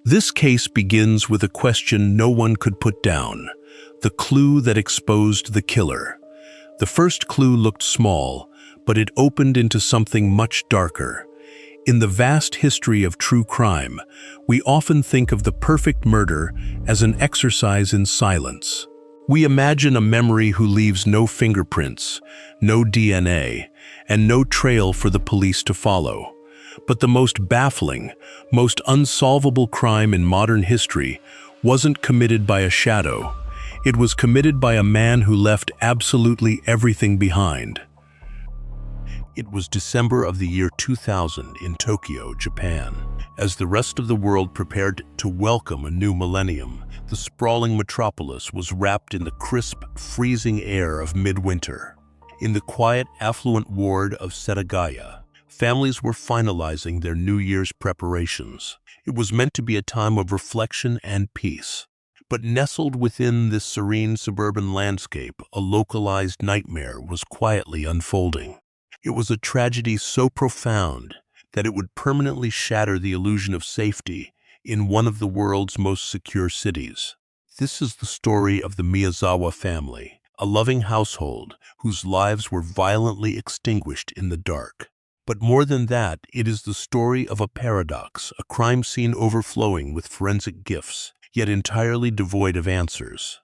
This case begins with a question no one could put down, the clue that exposed the killer. The first clue looked small, but it opened into something much darker. In the vast history of true crime, we often think of the perfect murder as an exercise in silence. We imagine a memory who leaves no fingerprints, no DNA, and no trail for the police to follow. But the most baffling, most unsolvable crime in modern history wasn't committed by a shadow. It was committed by a man who left absolutely everything behind. It was December of the year 2000 in Tokyo, Japan. As the rest of the world prepared to welcome a new millennium, the sprawling metropolis was wrapped in the crisp, freezing air of midwinter. In the quiet, affluent ward of Setagaya, families were finalizing their New Year's preparations. It was meant to be a time of reflection and peace. But nestled within this serene suburban landscape, a localized nightmare was quietly unfolding. It was a tragedy so profound that it would permanently shatter the illusion of safety in one of the world's most secure cities. This is the story of the Miyazawa family, a loving household whose lives were violently extinguished in the dark. But more than that, it is the story of a paradox, a crime scene overflowing with forensic gifts, yet entirely devoid of answers.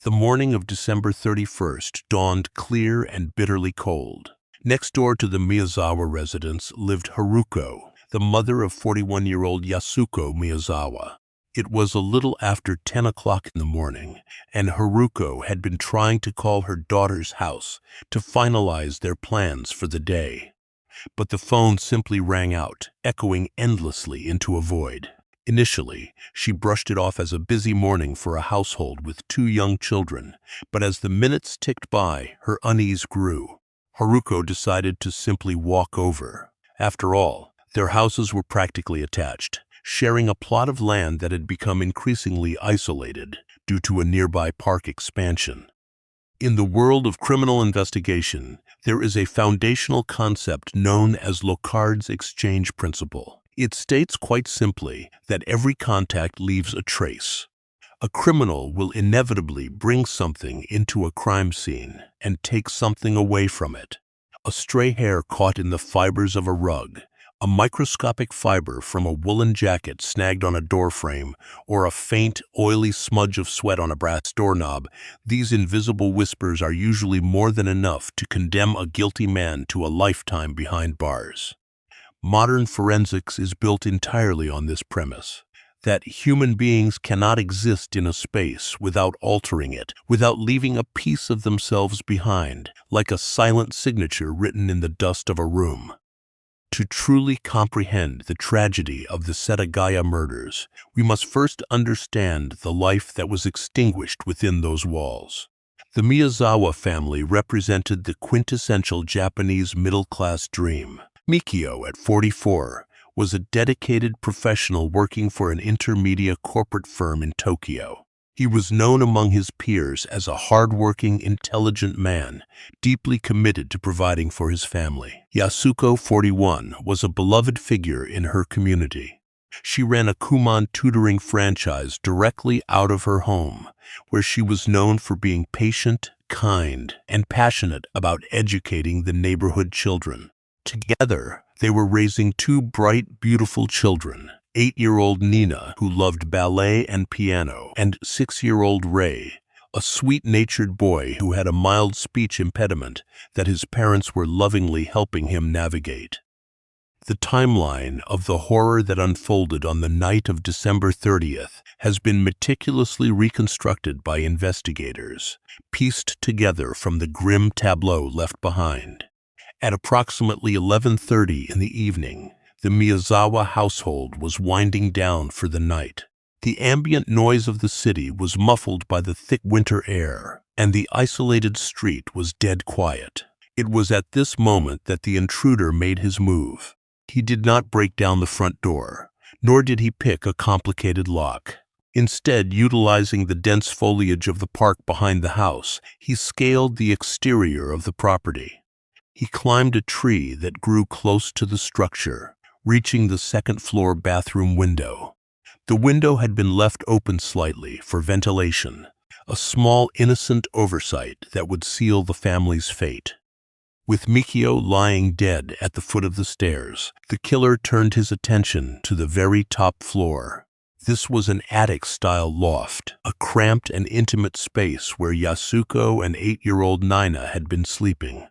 The morning of December 31st dawned clear and bitterly cold. Next door to the Miyazawa residence lived Haruko, the mother of 41-year-old Yasuko Miyazawa. It was a little after 10 o'clock in the morning, and Haruko had been trying to call her daughter's house to finalize their plans for the day. But the phone simply rang out, echoing endlessly into a void. Initially, she brushed it off as a busy morning for a household with 2 young children, but as the minutes ticked by, her unease grew. Haruko decided to simply walk over. After all, their houses were practically attached, sharing a plot of land that had become increasingly isolated due to a nearby park expansion. In the world of criminal investigation, there is a foundational concept known as Locard's exchange principle. It states quite simply that every contact leaves a trace. A criminal will inevitably bring something into a crime scene and take something away from it. A stray hair caught in the fibers of a rug, a microscopic fiber from a woolen jacket snagged on a doorframe, or a faint, oily smudge of sweat on a brass doorknob. These invisible whispers are usually more than enough to condemn a guilty man to a lifetime behind bars. Modern forensics is built entirely on this premise, that human beings cannot exist in a space without altering it, without leaving a piece of themselves behind, like a silent signature written in the dust of a room. To truly comprehend the tragedy of the Setagaya murders, we must first understand the life that was extinguished within those walls. The Miyazawa family represented the quintessential Japanese middle-class dream. Mikio, at 44, was a dedicated professional working for an intermedia corporate firm in Tokyo. He was known among his peers as a hard-working, intelligent man, deeply committed to providing for his family. Yasuko, 41, was a beloved figure in her community. She ran a Kumon tutoring franchise directly out of her home, where she was known for being patient, kind, and passionate about educating the neighborhood children. Together, they were raising 2 bright, beautiful children, 8-year-old Nina, who loved ballet and piano, and 6-year-old Ray, a sweet-natured boy who had a mild speech impediment that his parents were lovingly helping him navigate. The timeline of the horror that unfolded on the night of December 30th has been meticulously reconstructed by investigators, pieced together from the grim tableau left behind. At approximately 11:30 in the evening, the Miyazawa household was winding down for the night. The ambient noise of the city was muffled by the thick winter air, and the isolated street was dead quiet. It was at this moment that the intruder made his move. He did not break down the front door, nor did he pick a complicated lock. Instead, utilizing the dense foliage of the park behind the house, he scaled the exterior of the property. He climbed a tree that grew close to the structure, reaching the second-floor bathroom window. The window had been left open slightly for ventilation, a small innocent oversight that would seal the family's fate. With Mikio lying dead at the foot of the stairs, the killer turned his attention to the very top floor. This was an attic-style loft, a cramped and intimate space where Yasuko and 8-year-old Nina had been sleeping.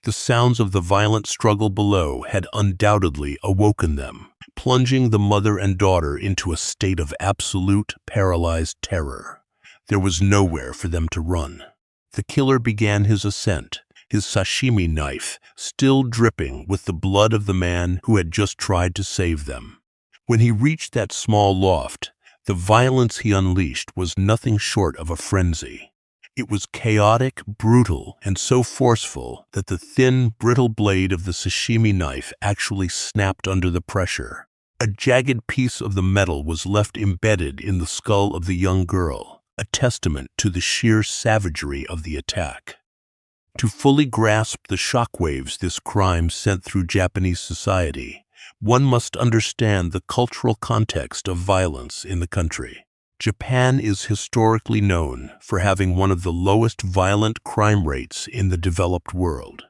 The sounds of the violent struggle below had undoubtedly awoken them, plunging the mother and daughter into a state of absolute, paralyzed terror. There was nowhere for them to run. The killer began his ascent, his sashimi knife still dripping with the blood of the man who had just tried to save them. When he reached that small loft, the violence he unleashed was nothing short of a frenzy. It was chaotic, brutal, and so forceful that the thin, brittle blade of the sashimi knife actually snapped under the pressure. A jagged piece of the metal was left embedded in the skull of the young girl, a testament to the sheer savagery of the attack. To fully grasp the shockwaves this crime sent through Japanese society, one must understand the cultural context of violence in the country. Japan is historically known for having one of the lowest violent crime rates in the developed world.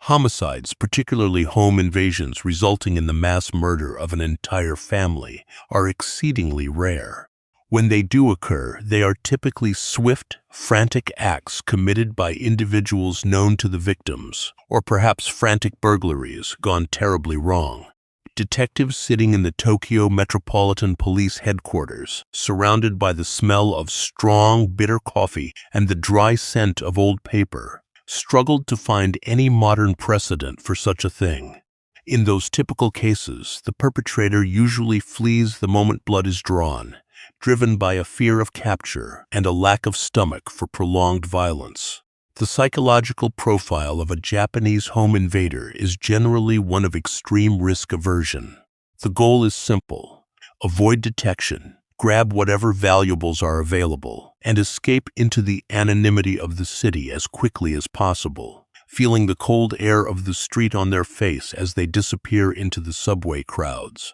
Homicides, particularly home invasions resulting in the mass murder of an entire family, are exceedingly rare. When they do occur, they are typically swift, frantic acts committed by individuals known to the victims, or perhaps frantic burglaries gone terribly wrong. Detectives sitting in the Tokyo Metropolitan Police headquarters, surrounded by the smell of strong, bitter coffee and the dry scent of old paper, struggled to find any modern precedent for such a thing. In those typical cases, the perpetrator usually flees the moment blood is drawn, driven by a fear of capture and a lack of stomach for prolonged violence. The psychological profile of a Japanese home invader is generally one of extreme risk aversion. The goal is simple: avoid detection, grab whatever valuables are available, and escape into the anonymity of the city as quickly as possible, feeling the cold air of the street on their face as they disappear into the subway crowds.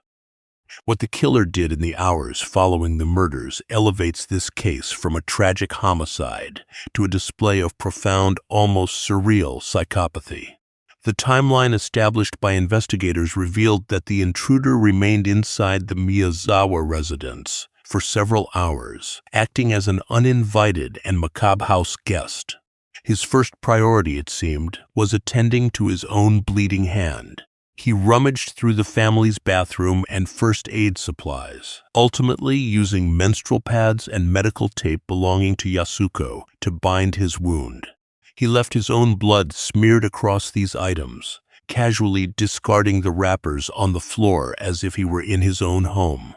What the killer did in the hours following the murders elevates this case from a tragic homicide to a display of profound, almost surreal psychopathy. The timeline established by investigators revealed that the intruder remained inside the Miyazawa residence for several hours, acting as an uninvited and macabre house guest. His first priority, it seemed, was attending to his own bleeding hand. He rummaged through the family's bathroom and first aid supplies, ultimately using menstrual pads and medical tape belonging to Yasuko to bind his wound. He left his own blood smeared across these items, casually discarding the wrappers on the floor as if he were in his own home.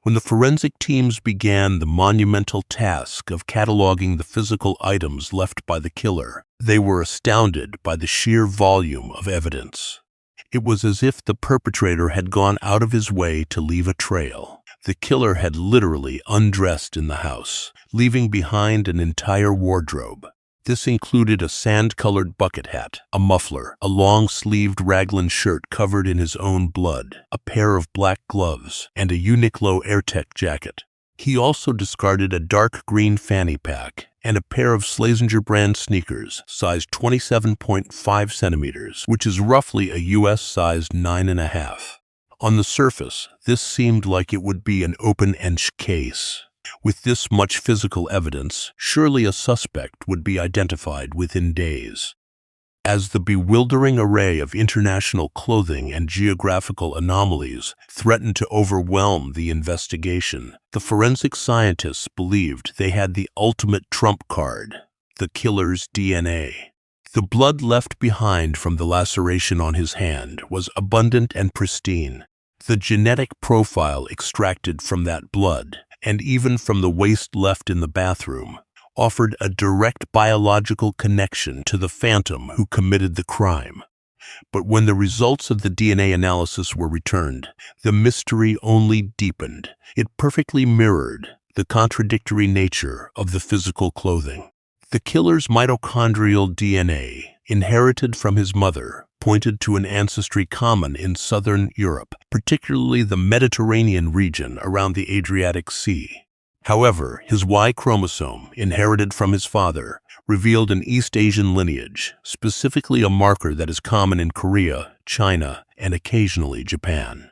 When the forensic teams began the monumental task of cataloging the physical items left by the killer, they were astounded by the sheer volume of evidence. It was as if the perpetrator had gone out of his way to leave a trail. The killer had literally undressed in the house, leaving behind an entire wardrobe. This included a sand-colored bucket hat, a muffler, a long-sleeved raglan shirt covered in his own blood, a pair of black gloves, and a Uniqlo AirTech jacket. He also discarded a dark green fanny pack and a pair of Schlesinger brand sneakers, sized 27.5 centimeters, which is roughly a US-sized 9.5. On the surface, this seemed like it would be an open-end case. With this much physical evidence, surely a suspect would be identified within days. As the bewildering array of international clothing and geographical anomalies threatened to overwhelm the investigation, the forensic scientists believed they had the ultimate trump card: the killer's DNA. The blood left behind from the laceration on his hand was abundant and pristine. The genetic profile extracted from that blood, and even from the waste left in the bathroom, offered a direct biological connection to the phantom who committed the crime. But when the results of the DNA analysis were returned, the mystery only deepened. It perfectly mirrored the contradictory nature of the physical clothing. The killer's mitochondrial DNA, inherited from his mother, pointed to an ancestry common in southern Europe, particularly the Mediterranean region around the Adriatic Sea. However, his Y chromosome, inherited from his father, revealed an East Asian lineage, specifically a marker that is common in Korea, China, and occasionally Japan.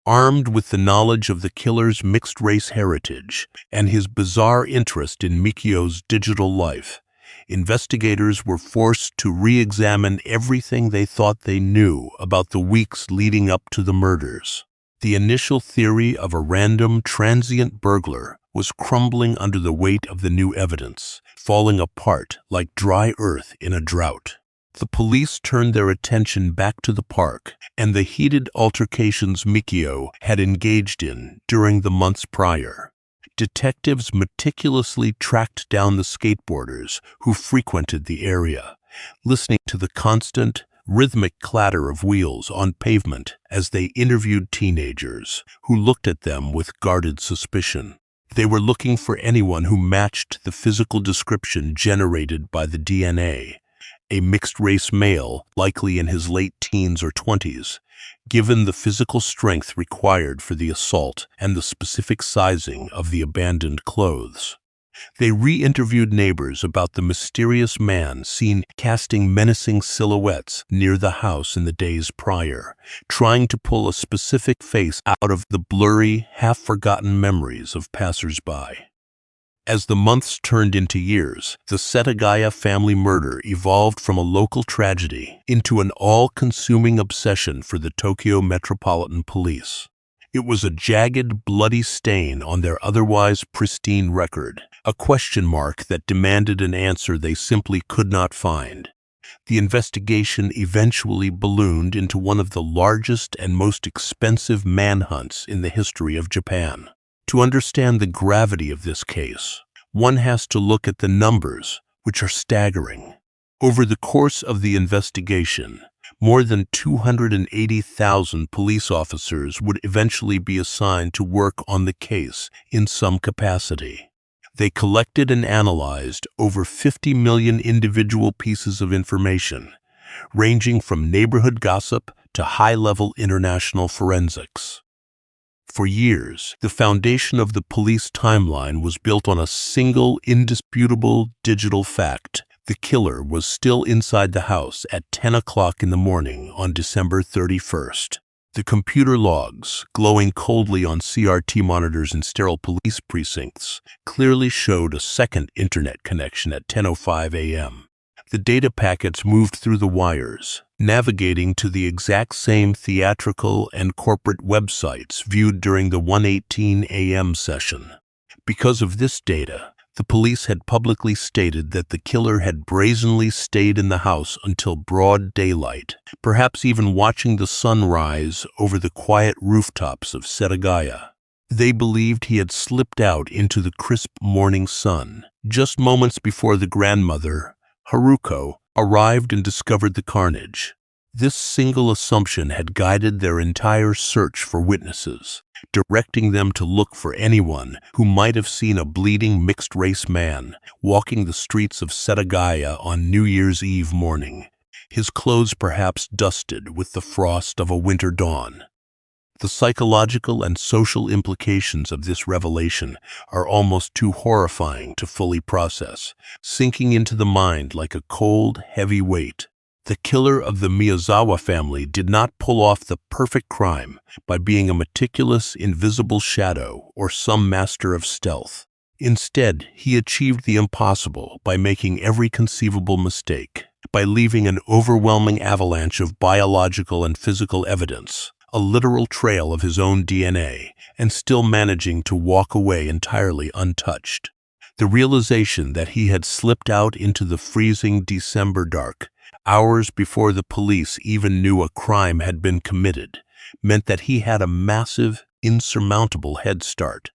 Armed with the knowledge of the killer's mixed-race heritage and his bizarre interest in Mikio's digital life, investigators were forced to re-examine everything they thought they knew about the weeks leading up to the murders. The initial theory of a random, transient burglar was crumbling under the weight of the new evidence, falling apart like dry earth in a drought. The police turned their attention back to the park and the heated altercations Mikio had engaged in during the months prior. Detectives meticulously tracked down the skateboarders who frequented the area, listening to the constant, rhythmic clatter of wheels on pavement as they interviewed teenagers who looked at them with guarded suspicion. They were looking for anyone who matched the physical description generated by the DNA. A mixed-race male, likely in his late teens or 20s, given the physical strength required for the assault and the specific sizing of the abandoned clothes. They re-interviewed neighbors about the mysterious man seen casting menacing silhouettes near the house in the days prior, trying to pull a specific face out of the blurry, half-forgotten memories of passers-by. As the months turned into years, the Setagaya family murder evolved from a local tragedy into an all-consuming obsession for the Tokyo Metropolitan Police. It was a jagged, bloody stain on their otherwise pristine record, a question mark that demanded an answer they simply could not find. The investigation eventually ballooned into one of the largest and most expensive manhunts in the history of Japan. To understand the gravity of this case, one has to look at the numbers, which are staggering. Over the course of the investigation, more than 280,000 police officers would eventually be assigned to work on the case in some capacity. They collected and analyzed over 50 million individual pieces of information, ranging from neighborhood gossip to high-level international forensics. For years, the foundation of the police timeline was built on a single, indisputable digital fact. The killer was still inside the house at 10 o'clock in the morning on December 31st. The computer logs, glowing coldly on CRT monitors in sterile police precincts, clearly showed a second internet connection at 10:05 a.m. The data packets moved through the wires, navigating to the exact same theatrical and corporate websites viewed during the 1:18 a.m. session. Because of this data, the police had publicly stated that the killer had brazenly stayed in the house until broad daylight, perhaps even watching the sun rise over the quiet rooftops of Setagaya. They believed he had slipped out into the crisp morning sun, just moments before the grandmother, Haruko, arrived and discovered the carnage. This single assumption had guided their entire search for witnesses, directing them to look for anyone who might have seen a bleeding mixed-race man walking the streets of Setagaya on New Year's Eve morning, his clothes perhaps dusted with the frost of a winter dawn. The psychological and social implications of this revelation are almost too horrifying to fully process, sinking into the mind like a cold, heavy weight. The killer of the Miyazawa family did not pull off the perfect crime by being a meticulous, invisible shadow or some master of stealth. Instead, he achieved the impossible by making every conceivable mistake, by leaving an overwhelming avalanche of biological and physical evidence, a literal trail of his own DNA, and still managing to walk away entirely untouched. The realization that he had slipped out into the freezing December dark, hours before the police even knew a crime had been committed, meant that he had a massive, insurmountable head start.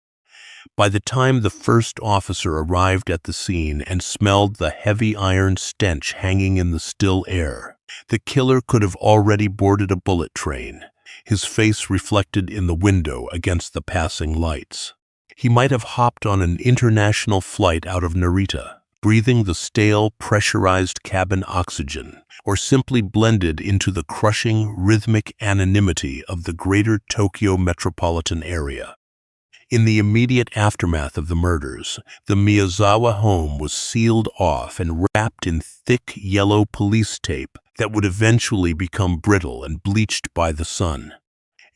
By the time the first officer arrived at the scene and smelled the heavy iron stench hanging in the still air, the killer could have already boarded a bullet train, his face reflected in the window against the passing lights. He might have hopped on an international flight out of Narita, breathing the stale, pressurized cabin oxygen, or simply blended into the crushing, rhythmic anonymity of the greater Tokyo metropolitan area. In the immediate aftermath of the murders, the Miyazawa home was sealed off and wrapped in thick yellow police tape that would eventually become brittle and bleached by the sun.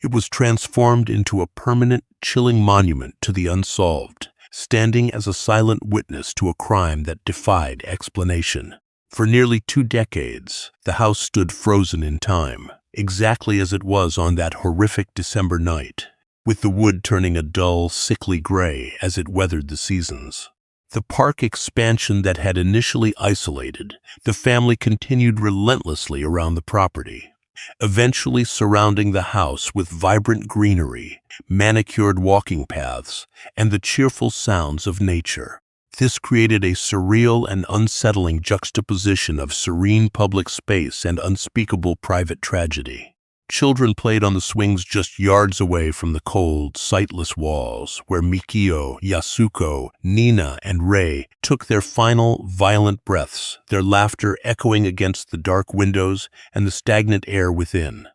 It was transformed into a permanent, chilling monument to the unsolved, standing as a silent witness to a crime that defied explanation. For nearly 2 decades, the house stood frozen in time, exactly as it was on that horrific December night, with the wood turning a dull, sickly gray as it weathered the seasons. The park expansion that had initially isolated, the family continued relentlessly around the property, eventually surrounding the house with vibrant greenery, manicured walking paths, and the cheerful sounds of nature. This created a surreal and unsettling juxtaposition of serene public space and unspeakable private tragedy. Children played on the swings just yards away from the cold, sightless walls, where Mikio, Yasuko, Nina, and Rei took their final, violent breaths, their laughter echoing against the dark windows and the stagnant air within.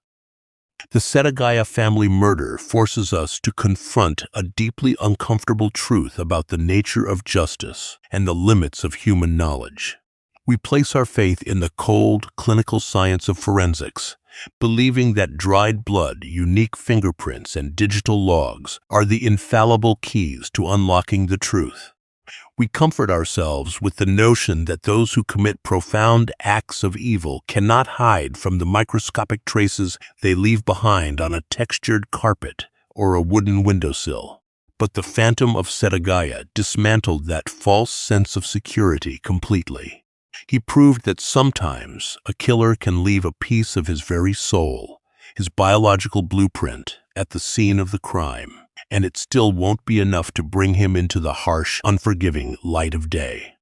The Setagaya family murder forces us to confront a deeply uncomfortable truth about the nature of justice and the limits of human knowledge. We place our faith in the cold, clinical science of forensics, believing that dried blood, unique fingerprints, and digital logs are the infallible keys to unlocking the truth. We comfort ourselves with the notion that those who commit profound acts of evil cannot hide from the microscopic traces they leave behind on a textured carpet or a wooden windowsill. But the phantom of Setagaya dismantled that false sense of security completely. He proved that sometimes a killer can leave a piece of his very soul, his biological blueprint, at the scene of the crime, and it still won't be enough to bring him into the harsh, unforgiving light of day.